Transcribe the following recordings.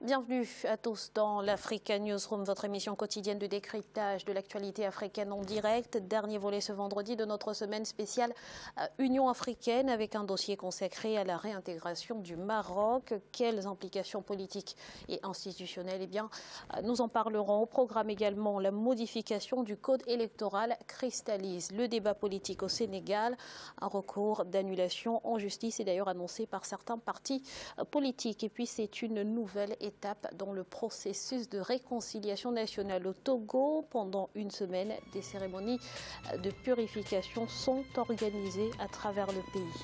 Bienvenue à tous dans l'Africa Newsroom, votre émission quotidienne de décryptage de l'actualité africaine en direct. Dernier volet ce vendredi de notre semaine spéciale Union africaine avec un dossier consacré à la réintégration du Maroc. Quelles implications politiques et institutionnelles? Eh bien, nous en parlerons. Au programme également, la modification du code électoral cristallise le débat politique au Sénégal. Un recours d'annulation en justice est d'ailleurs annoncé par certains partis politiques. Et puis, c'est une nouvelle étape dans le processus de réconciliation nationale au Togo. Pendant une semaine, des cérémonies de purification sont organisées à travers le pays.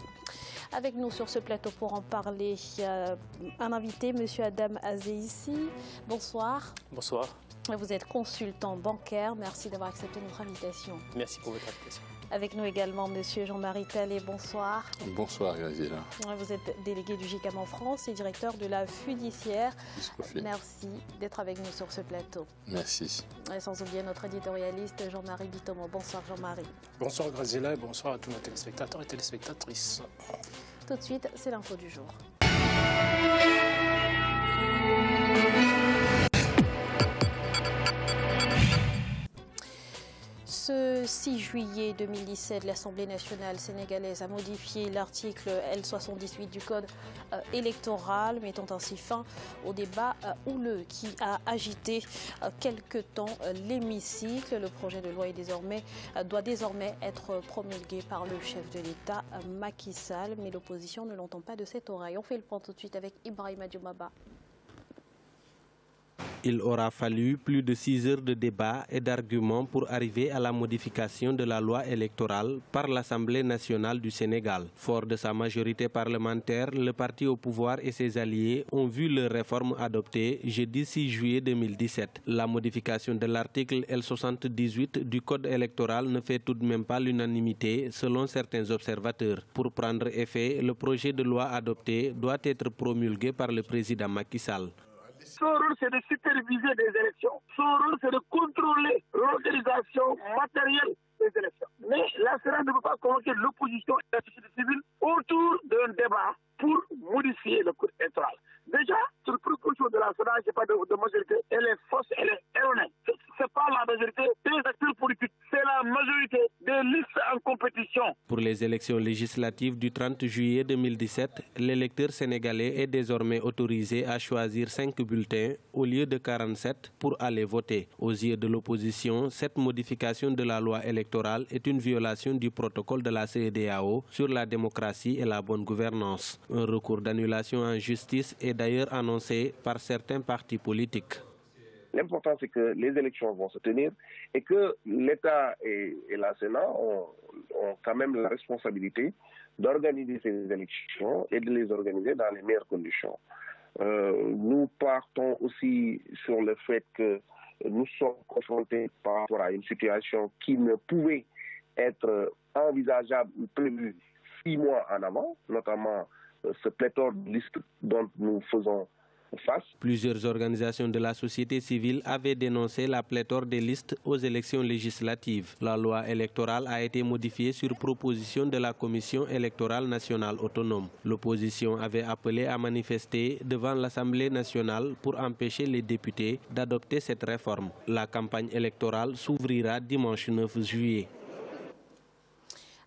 Avec nous sur ce plateau pour en parler, un invité, M. Adam Azeissi. Bonsoir. Bonsoir. Vous êtes consultant bancaire. Merci d'avoir accepté notre invitation. Merci pour votre invitation. Avec nous également M. Jean-Marie Talley. Bonsoir. Bonsoir, Graziella. Vous êtes délégué du GICAM en France et directeur de la Fiduciaire. Merci d'être avec nous sur ce plateau. Merci. Et sans oublier notre éditorialiste Jean-Marie Bitomo. Bonsoir Jean-Marie. Bonsoir Graziella et bonsoir à tous nos téléspectateurs et téléspectatrices. Tout de suite, c'est l'info du jour. Ce 6 juillet 2017, l'Assemblée nationale sénégalaise a modifié l'article L78 du Code électoral, mettant ainsi fin au débat houleux qui a agité quelque temps l'hémicycle. Le projet de loi doit désormais être promulgué par le chef de l'État, Macky Sall, mais l'opposition ne l'entend pas de cette oreille. On fait le point tout de suite avec Ibrahima Dioumaba. Il aura fallu plus de 6 heures de débat et d'arguments pour arriver à la modification de la loi électorale par l'Assemblée nationale du Sénégal. Fort de sa majorité parlementaire, le parti au pouvoir et ses alliés ont vu leur réforme adoptée jeudi 6 juillet 2017. La modification de l'article L78 du Code électoral ne fait tout de même pas l'unanimité selon certains observateurs. Pour prendre effet, le projet de loi adopté doit être promulgué par le président Macky Sall. Son rôle, c'est de superviser des élections. Son rôle, c'est de contrôler l'organisation matérielle des élections. Mais la Sénat ne peut pas convoquer l'opposition et la société civile autour d'un débat pour modifier le code électoral. Déjà, cette proposition de la Sénat, il n'y a pas de majorité, elle est fausse, elle est erronée. Ce n'est pas la majorité des acteurs politiques, c'est la majorité des listes en compétition. Pour les élections législatives du 30 juillet 2017, l'électeur sénégalais est désormais autorisé à choisir 5 bulletins au lieu de 47 pour aller voter. Aux yeux de l'opposition, cette modification de la loi électorale est une violation du protocole de la CEDEAO sur la démocratie et la bonne gouvernance. Un recours d'annulation en justice est d'ailleurs annoncé par certains partis politiques. L'important, c'est que les élections vont se tenir et que l'État et la Sénat ont quand même la responsabilité d'organiser ces élections et de les organiser dans les meilleures conditions. Nous partons aussi sur le fait que nous sommes confrontés par rapport à une situation qui ne pouvait être envisageable ou prévue 6 mois en avant, notamment ce pléthore de listes dont nous faisons face. Plusieurs organisations de la société civile avaient dénoncé la pléthore des listes aux élections législatives. La loi électorale a été modifiée sur proposition de la Commission électorale nationale autonome. L'opposition avait appelé à manifester devant l'Assemblée nationale pour empêcher les députés d'adopter cette réforme. La campagne électorale s'ouvrira dimanche 9 juillet.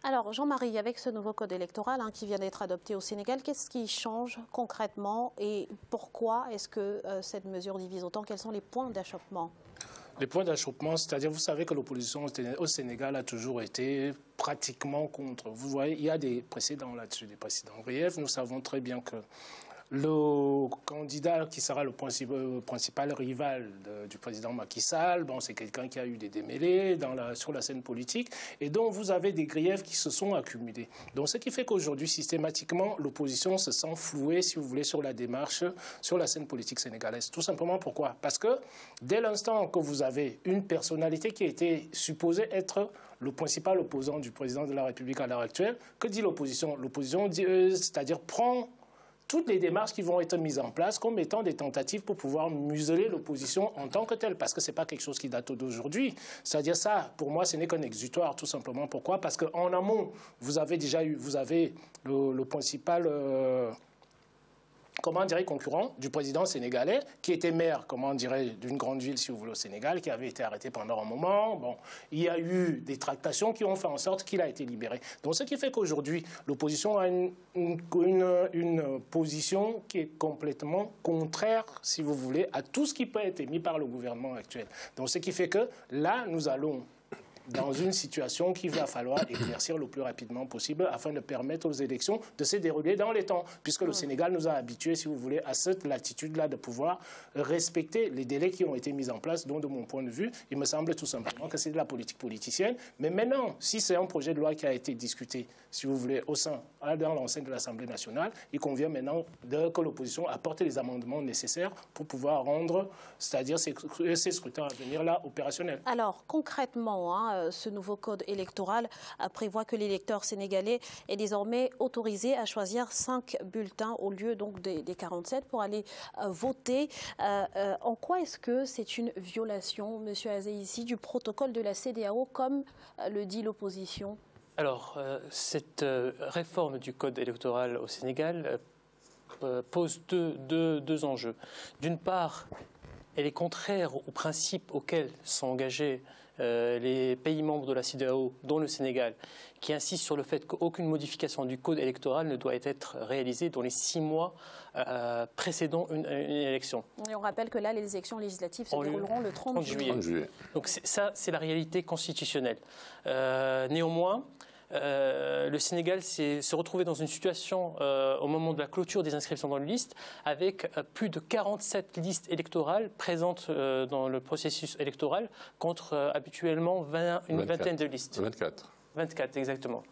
Alors Jean-Marie, avec ce nouveau code électoral qui vient d'être adopté au Sénégal, qu'est-ce qui change concrètement et pourquoi est-ce que cette mesure divise autant? Quels sont les points d'achoppement? Les points d'achoppement, c'est-à-dire, vous savez que l'opposition au Sénégal a toujours été pratiquement contre. Vous voyez, il y a des précédents là-dessus, des précédents griefs. Nous savons très bien que le candidat qui sera le principal rival du président Macky Sall, bon, c'est quelqu'un qui a eu des démêlés sur la scène politique et dont vous avez des griefs qui se sont accumulés. Donc ce qui fait qu'aujourd'hui, systématiquement, l'opposition se sent flouée, si vous voulez, sur la démarche, sur la scène politique sénégalaise. Tout simplement pourquoi? Parce que dès l'instant que vous avez une personnalité qui a été supposée être le principal opposant du président de la République à l'heure actuelle, que dit l'opposition? L'opposition, c'est-à-dire prend toutes les démarches qui vont être mises en place comme étant des tentatives pour pouvoir museler l'opposition en tant que telle, parce que ce n'est pas quelque chose qui date d'aujourd'hui. C'est-à-dire ça, pour moi, ce n'est qu'un exutoire, tout simplement. Pourquoi? Parce qu'en amont, vous avez déjà eu, le principal comment dirais, concurrent du président sénégalais, qui était maire, comment dirais, d'une grande ville, si vous voulez, au Sénégal, qui avait été arrêté pendant un moment. Bon, il y a eu des tractations qui ont fait en sorte qu'il a été libéré. Donc, ce qui fait qu'aujourd'hui, l'opposition a une position qui est complètement contraire, si vous voulez, à tout ce qui peut être émis par le gouvernement actuel. Donc, ce qui fait que là, nous allons dans une situation qu'il va falloir éclaircir le plus rapidement possible afin de permettre aux élections de se dérouler dans les temps, puisque le Sénégal nous a habitués, si vous voulez, à cette latitude-là de pouvoir respecter les délais qui ont été mis en place. Donc, de mon point de vue, il me semble tout simplement que c'est de la politique politicienne. Mais maintenant, si c'est un projet de loi qui a été discuté, si vous voulez, dans l'enceinte de l'Assemblée nationale, il convient maintenant que l'opposition apporte les amendements nécessaires pour pouvoir rendre, c'est-à-dire ces scrutins à venir là, opérationnels. Alors, concrètement, ce nouveau code électoral prévoit que l'électeur sénégalais est désormais autorisé à choisir 5 bulletins au lieu donc des 47 pour aller voter. En quoi est-ce que c'est une violation, M. Azeïssi, du protocole de la CEDEAO, comme le dit l'opposition? Alors, cette réforme du code électoral au Sénégal pose deux enjeux. D'une part, elle est contraire aux principes auxquels sont engagés les pays membres de la CEDEAO, dont le Sénégal, qui insistent sur le fait qu'aucune modification du code électoral ne doit être réalisée dans les 6 mois précédant une élection. Et on rappelle que là, les élections législatives se dérouleront le 30 juillet. Donc ça, c'est la réalité constitutionnelle. Néanmoins, le Sénégal se retrouvait dans une situation au moment de la clôture des inscriptions dans les listes avec plus de 47 listes électorales présentes dans le processus électoral contre habituellement une vingtaine de listes. 24 exactement.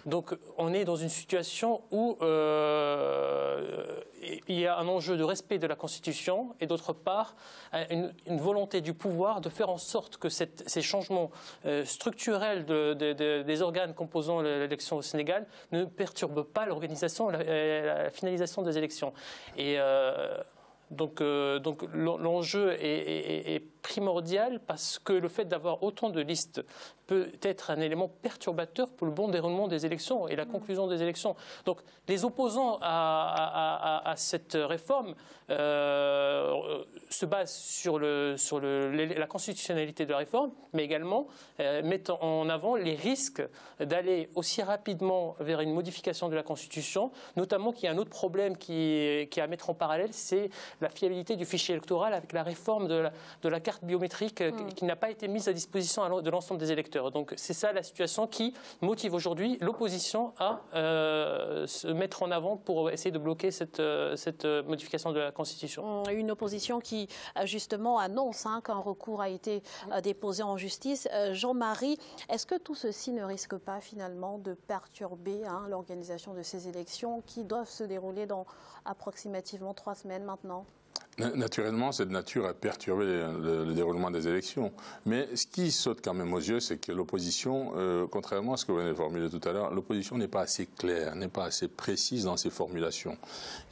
Donc on est dans une situation où il y a un enjeu de respect de la Constitution et d'autre part une volonté du pouvoir de faire en sorte que ces changements structurels des organes composant l'élection au Sénégal ne perturbent pas l'organisation et la finalisation des élections. Et donc l'enjeu est primordial parce que le fait d'avoir autant de listes peut être un élément perturbateur pour le bon déroulement des élections et la conclusion des élections. Donc les opposants à cette réforme se basent sur la constitutionnalité de la réforme, mais également mettent en avant les risques d'aller aussi rapidement vers une modification de la Constitution, notamment qu'il y a un autre problème qui est à mettre en parallèle, c'est la fiabilité du fichier électoral avec la réforme de la carte biométrique qui n'a pas été mise à disposition de l'ensemble des électeurs. Donc c'est ça la situation qui motive aujourd'hui l'opposition à se mettre en avant pour essayer de bloquer cette modification de la Constitution. Une opposition qui justement annonce qu'un recours a été déposé en justice. Jean-Marie, est-ce que tout ceci ne risque pas finalement de perturber l'organisation de ces élections qui doivent se dérouler dans approximativement 3 semaines maintenant? Naturellement, c'est de nature à perturber le déroulement des élections. Mais ce qui saute quand même aux yeux, c'est que l'opposition, contrairement à ce que vous venez de formuler tout à l'heure, l'opposition n'est pas assez claire, n'est pas assez précise dans ses formulations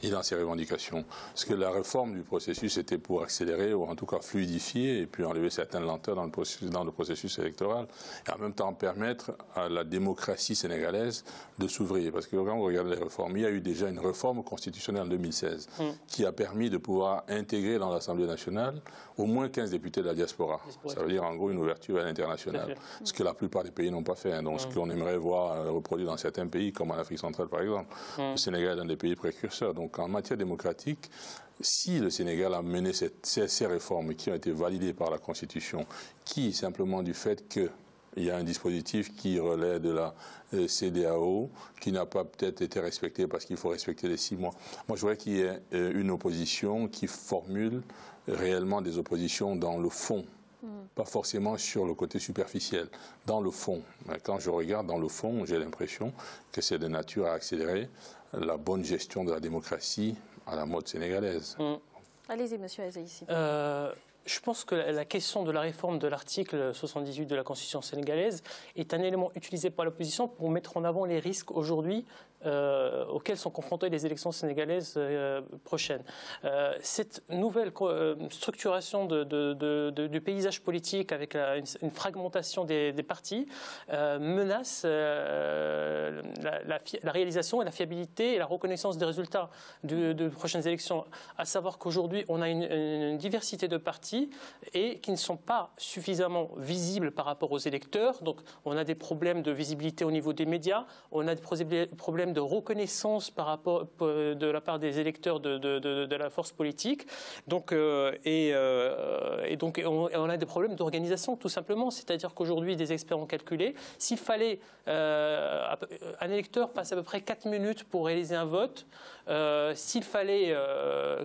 et dans ses revendications. Parce que la réforme du processus était pour accélérer ou en tout cas fluidifier et puis enlever certaines lenteurs dans le processus électoral et en même temps permettre à la démocratie sénégalaise de s'ouvrir. Parce que quand on regarde les réformes, il y a eu déjà une réforme constitutionnelle en 2016 qui a permis de pouvoir intégrer dans l'Assemblée nationale au moins 15 députés de la diaspora. Ça veut dire en gros une ouverture à l'international. Ce que la plupart des pays n'ont pas fait. Donc ce qu'on aimerait voir reproduit dans certains pays, comme en Afrique centrale par exemple. Le Sénégal est un des pays précurseurs. Donc en matière démocratique, si le Sénégal a mené ces réformes qui ont été validées par la Constitution, qui simplement du fait que il y a un dispositif qui relaie de la CEDEAO, qui n'a pas peut-être été respecté parce qu'il faut respecter les 6 mois. Moi, je voudrais qu'il y ait une opposition qui formule réellement des oppositions dans le fond, pas forcément sur le côté superficiel, dans le fond. Quand je regarde dans le fond, j'ai l'impression que c'est de nature à accélérer la bonne gestion de la démocratie à la mode sénégalaise. Allez-y, monsieur Azeïssi. Je pense que la question de la réforme de l'article 78 de la Constitution sénégalaise est un élément utilisé par l'opposition pour mettre en avant les risques aujourd'hui auxquels sont confrontées les élections sénégalaises prochaines. Cette nouvelle structuration du paysage politique avec une fragmentation des partis menace la réalisation et la fiabilité et la reconnaissance des résultats de prochaines élections. À savoir qu'aujourd'hui, on a une diversité de partis et qui ne sont pas suffisamment visibles par rapport aux électeurs. Donc, on a des problèmes de visibilité au niveau des médias, on a des problèmes de reconnaissance par rapport, de la part des électeurs de la force politique. Donc, donc on a des problèmes d'organisation tout simplement. C'est-à-dire qu'aujourd'hui, des experts ont calculé, s'il fallait un électeur passe à peu près 4 minutes pour réaliser un vote, s'il fallait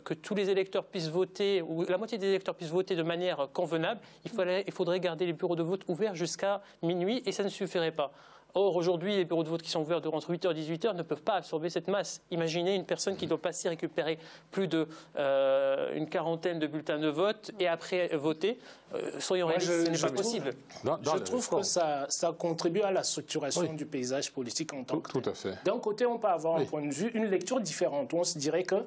que tous les électeurs puissent voter, ou la moitié des électeurs puissent voter de manière convenable, il faudrait garder les bureaux de vote ouverts jusqu'à minuit et ça ne suffirait pas. Or, aujourd'hui, les bureaux de vote qui sont ouverts entre 8h et 18h ne peuvent pas absorber cette masse. Imaginez une personne qui doit passer récupérer plus d'une quarantaine de bulletins de vote et après voter. Soyons réalistes, ce n'est pas possible. Je trouve que ça contribue à la structuration du paysage politique en tant que tel. Tout à fait. D'un côté, on peut avoir un point de vue, une lecture différente. On se dirait que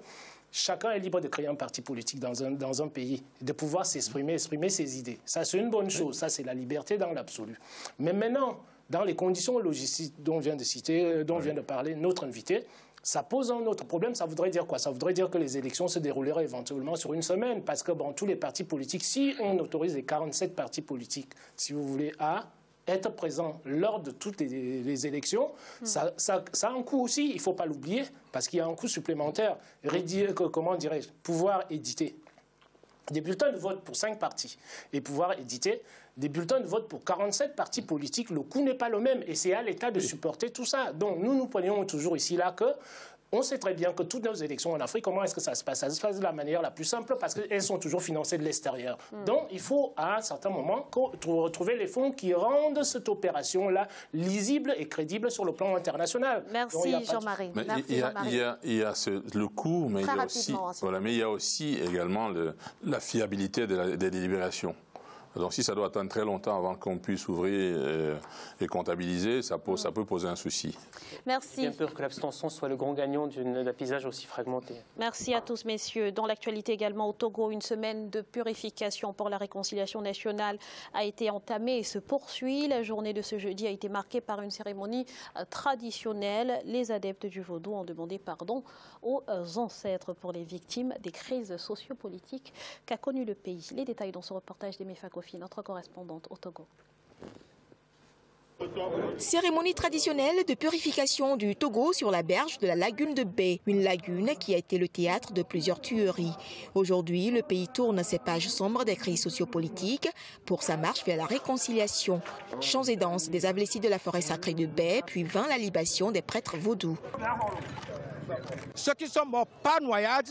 chacun est libre de créer un parti politique dans un pays, de pouvoir s'exprimer, exprimer ses idées. Ça, c'est une bonne chose. Ça, c'est la liberté dans l'absolu. Mais maintenant, dans les conditions logistiques dont vient de citer, dont vient de parler notre invité, ça pose un autre problème. Ça voudrait dire quoi? Ça voudrait dire que les élections se dérouleraient éventuellement sur une semaine, parce que tous les partis politiques, si on autorise les 47 partis politiques, si vous voulez, à être présents lors de toutes les élections, ça a un coût aussi, il ne faut pas l'oublier, parce qu'il y a un coût supplémentaire. Comment dirais-je? Pouvoir éditer des bulletins de vote pour 5 partis et pouvoir éditer des bulletins de vote pour 47 partis politiques, le coût n'est pas le même et c'est à l'État de supporter tout ça. Donc nous prenions toujours ici là que on sait très bien que toutes nos élections en Afrique, comment est-ce que ça se passe? Ça se passe de la manière la plus simple parce qu'elles sont toujours financées de l'extérieur. Donc il faut à un certain moment retrouver les fonds qui rendent cette opération-là lisible et crédible sur le plan international. Merci Jean-Marie. Il y a le coût, mais il y a aussi également la fiabilité des délibérations. Donc si ça doit attendre très longtemps avant qu'on puisse ouvrir et comptabiliser, ça peut poser un souci. Merci. J'ai bien peur que l'abstention soit le grand gagnant d'un paysage aussi fragmenté. Merci à tous messieurs. Dans l'actualité également au Togo, une semaine de purification pour la réconciliation nationale a été entamée et se poursuit. La journée de ce jeudi a été marquée par une cérémonie traditionnelle. Les adeptes du vaudou ont demandé pardon aux ancêtres pour les victimes des crises sociopolitiques qu'a connu le pays. Les détails dans ce reportage d'Aimé Fakofi, notre correspondante au Togo. Cérémonie traditionnelle de purification du Togo sur la berge de la lagune de Bé, une lagune qui a été le théâtre de plusieurs tueries. Aujourd'hui, le pays tourne ses pages sombres des crises sociopolitiques pour sa marche vers la réconciliation. Chants et danses des ablécis de la forêt sacrée de Bé, puis vint la libation des prêtres vaudous. Ceux qui sont morts par noyade,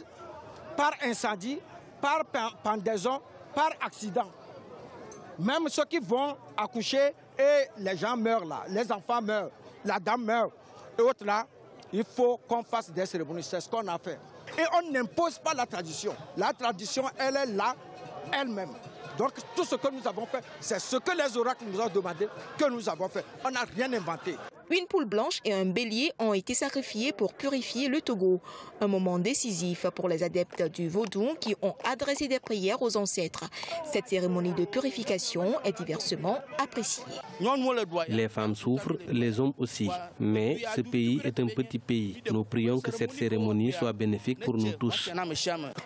par incendie, par pendaison, par accident. Même ceux qui vont accoucher et les gens meurent là, les enfants meurent, la dame meurt et autres là, il faut qu'on fasse des cérémonies, c'est ce qu'on a fait. Et on n'impose pas la tradition. La tradition, elle est là, elle-même. Donc tout ce que nous avons fait, c'est ce que les oracles nous ont demandé que nous avons fait. On n'a rien inventé. Une poule blanche et un bélier ont été sacrifiés pour purifier le Togo. Un moment décisif pour les adeptes du vaudou qui ont adressé des prières aux ancêtres. Cette cérémonie de purification est diversement appréciée. Les femmes souffrent, les hommes aussi. Mais ce pays est un petit pays. Nous prions que cette cérémonie soit bénéfique pour nous tous.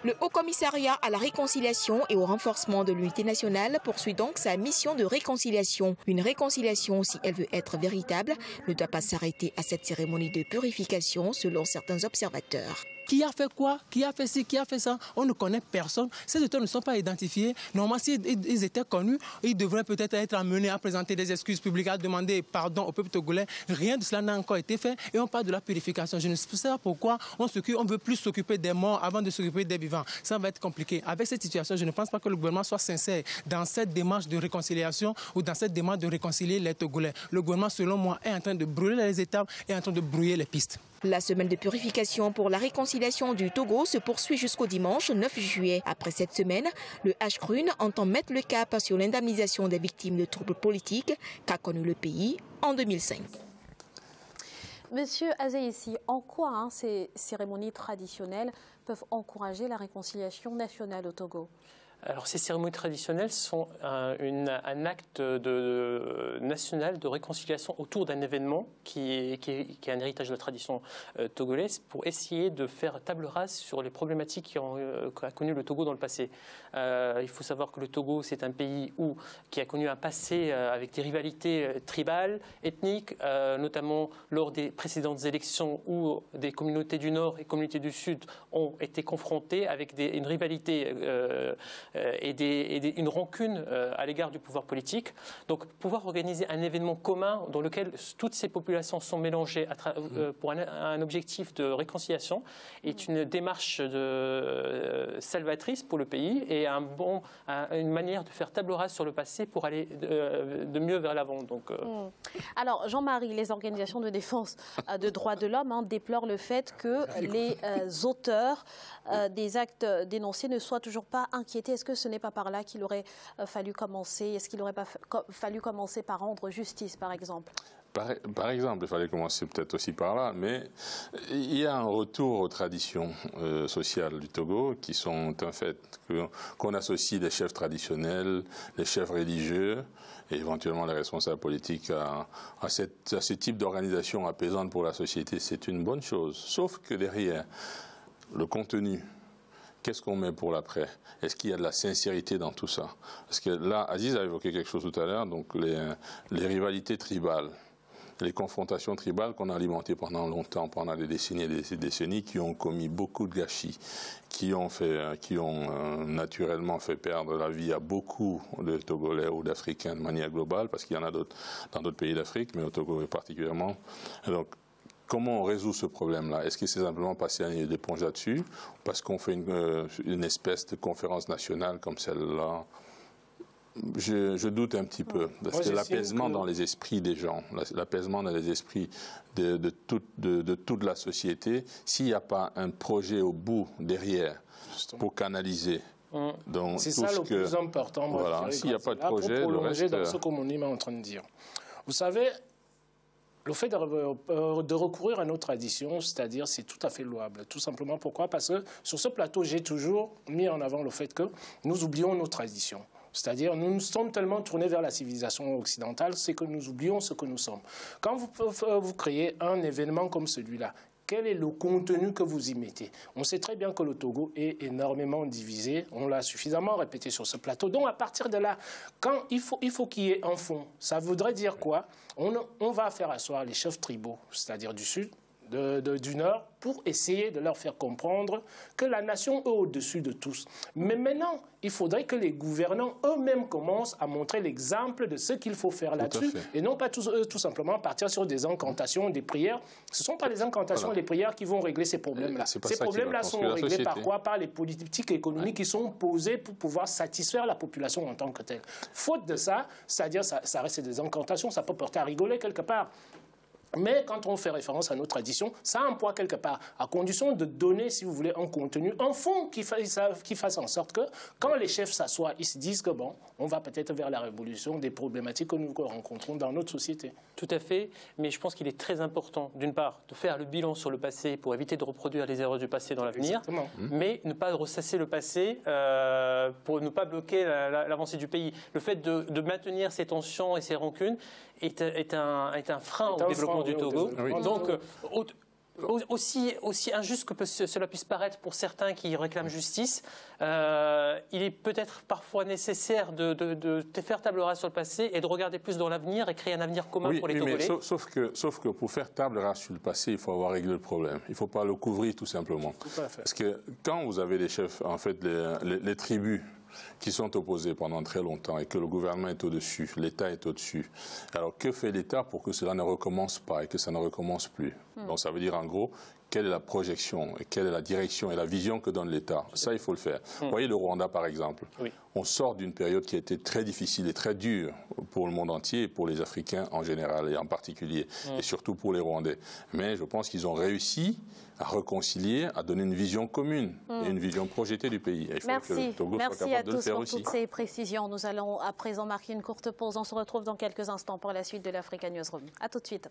Le Haut Commissariat à la réconciliation et au renforcement de l'unité nationale poursuit donc sa mission de réconciliation. Une réconciliation, si elle veut être véritable, ne doit pas s'arrêter à cette cérémonie de purification selon certains observateurs. Qui a fait quoi? Qui a fait ci? Qui a fait ça? On ne connaît personne. Ces auteurs ne sont pas identifiés. Normalement, s'ils étaient connus, ils devraient peut-être être amenés à présenter des excuses publiques, à demander pardon au peuple togolais. Rien de cela n'a encore été fait et on parle de la purification. Je ne sais pas pourquoi on veut plus s'occuper des morts avant de s'occuper des vivants. Ça va être compliqué. Avec cette situation, je ne pense pas que le gouvernement soit sincère dans cette démarche de réconciliation ou dans cette démarche de réconcilier les Togolais. Le gouvernement, selon moi, est en train de brûler les étapes et en train de brouiller les pistes. La semaine de purification pour la réconciliation du Togo se poursuit jusqu'au dimanche 9 juillet. Après cette semaine, le HCRUN entend mettre le cap sur l'indemnisation des victimes de troubles politiques qu'a connu le pays en 2005. Monsieur Azeïssi, en quoi ces cérémonies traditionnelles peuvent encourager la réconciliation nationale au Togo ? Alors, ces cérémonies traditionnelles sont un acte national de réconciliation autour d'un événement qui est un héritage de la tradition togolaise pour essayer de faire table rase sur les problématiques qu'a connu le Togo dans le passé. Il faut savoir que le Togo, c'est un pays qui a connu un passé avec des rivalités tribales, ethniques, notamment lors des précédentes élections où des communautés du Nord et communautés du Sud ont été confrontées avec une rivalité et une rancune à l'égard du pouvoir politique. Donc pouvoir organiser un événement commun dans lequel toutes ces populations sont mélangées pour un objectif de réconciliation est une démarche salvatrice pour le pays et une manière de faire table rase sur le passé pour aller de mieux vers l'avant. Alors Jean-Marie, les organisations de défense de droits de l'homme déplorent le fait que les auteurs des actes dénoncés ne soient toujours pas inquiétés. Est-ce que ce n'est pas par là qu'il aurait fallu commencer? Est-ce qu'il n'aurait pas fallu commencer par rendre justice, par exemple? Par exemple, il fallait commencer peut-être aussi par là, mais il y a un retour aux traditions sociales du Togo qui sont un fait, qu'on associe les chefs traditionnels, les chefs religieux et éventuellement les responsables politiques à ce type d'organisation apaisante pour la société. C'est une bonne chose, sauf que derrière le contenu, qu'est-ce qu'on met pour l'après? Est-ce qu'il y a de la sincérité dans tout ça? Parce que là, Aziz a évoqué quelque chose tout à l'heure, donc les rivalités tribales, les confrontations tribales qu'on a alimentées pendant longtemps, pendant des décennies et des décennies, qui ont commis beaucoup de gâchis, qui ont naturellement fait perdre la vie à beaucoup de Togolais ou d'Africains de manière globale, parce qu'il y en a d'autres dans d'autres pays d'Afrique, mais au Togo particulièrement. Donc, comment on résout ce problème-là? Est-ce que c'est simplement passer une éponge là-dessus? Parce qu'on fait une espèce de conférence nationale comme celle-là? Je doute un petit peu. Parce que l'apaisement dans les esprits des gens, l'apaisement dans les esprits de toute la société, s'il n'y a pas un projet au bout, derrière, pour canaliser. C'est ça le plus important. Voilà. S'il n'y a pas de projet, pour le reste... dans ce que Monima est en train de dire. Vous savez, le fait de recourir à nos traditions, c'est-à-dire, c'est tout à fait louable. Tout simplement pourquoi? Parce que sur ce plateau, j'ai toujours mis en avant le fait que nous oublions nos traditions. C'est-à-dire, nous nous sommes tellement tournés vers la civilisation occidentale, c'est que nous oublions ce que nous sommes. Quand vous créez un événement comme celui-là, quel est le contenu que vous y mettez? On sait très bien que le Togo est énormément divisé. On l'a suffisamment répété sur ce plateau. Donc, à partir de là, quand il faut qu'il y ait un fond. Ça voudrait dire quoi? On va faire asseoir les chefs tribaux, c'est-à-dire du Sud, du Nord, pour essayer de leur faire comprendre que la nation est au-dessus de tous. Mais maintenant, il faudrait que les gouvernants eux-mêmes commencent à montrer l'exemple de ce qu'il faut faire là-dessus, et non pas tout simplement partir sur des incantations, des prières. Ce ne sont pas les incantations et les prières qui vont régler ces problèmes-là. Ces problèmes-là sont réglés par quoi? Par les politiques économiques qui sont posées pour pouvoir satisfaire la population en tant que telle. Faute de ça, c'est-à-dire ça reste des incantations, ça peut porter à rigoler quelque part. Mais quand on fait référence à nos traditions, ça a un poids quelque part, à condition de donner, si vous voulez, un contenu, un fond qui fasse en sorte que, quand les chefs s'assoient, ils se disent que, bon, on va peut-être vers la révolution des problématiques que nous rencontrons dans notre société. Tout à fait, mais je pense qu'il est très important, d'une part, de faire le bilan sur le passé pour éviter de reproduire les erreurs du passé dans l'avenir, mais ne pas ressasser le passé pour ne pas bloquer l'avancée du pays. Le fait de maintenir ces tensions et ces rancunes est un frein au développement du Togo. Donc, aussi injuste que cela puisse paraître pour certains qui réclament justice, il est peut-être parfois nécessaire de faire table rase sur le passé et de regarder plus dans l'avenir et créer un avenir commun pour les Togolais. Sauf que pour faire table rase sur le passé, il faut avoir réglé le problème. Il ne faut pas le couvrir tout simplement. Tout à fait. Parce que quand vous avez les chefs, en fait, les tribus qui sont opposés pendant très longtemps et que le gouvernement est au-dessus, l'État est au-dessus. Alors que fait l'État pour que cela ne recommence pas et que ça ne recommence plus? Donc ça veut dire en gros quelle est la projection, et quelle est la direction et la vision que donne l'État. Ça, il faut le faire. Vous voyez le Rwanda, par exemple. Oui. On sort d'une période qui a été très difficile et très dure pour le monde entier et pour les Africains en général et en particulier, et surtout pour les Rwandais. Mais je pense qu'ils ont réussi à réconcilier, à donner une vision commune et une vision projetée du pays. Et il faut que le Togo soit capable de le faire aussi. Merci à tous pour toutes ces précisions. Nous allons à présent marquer une courte pause. On se retrouve dans quelques instants pour la suite de l'Africa Newsroom. À tout de suite.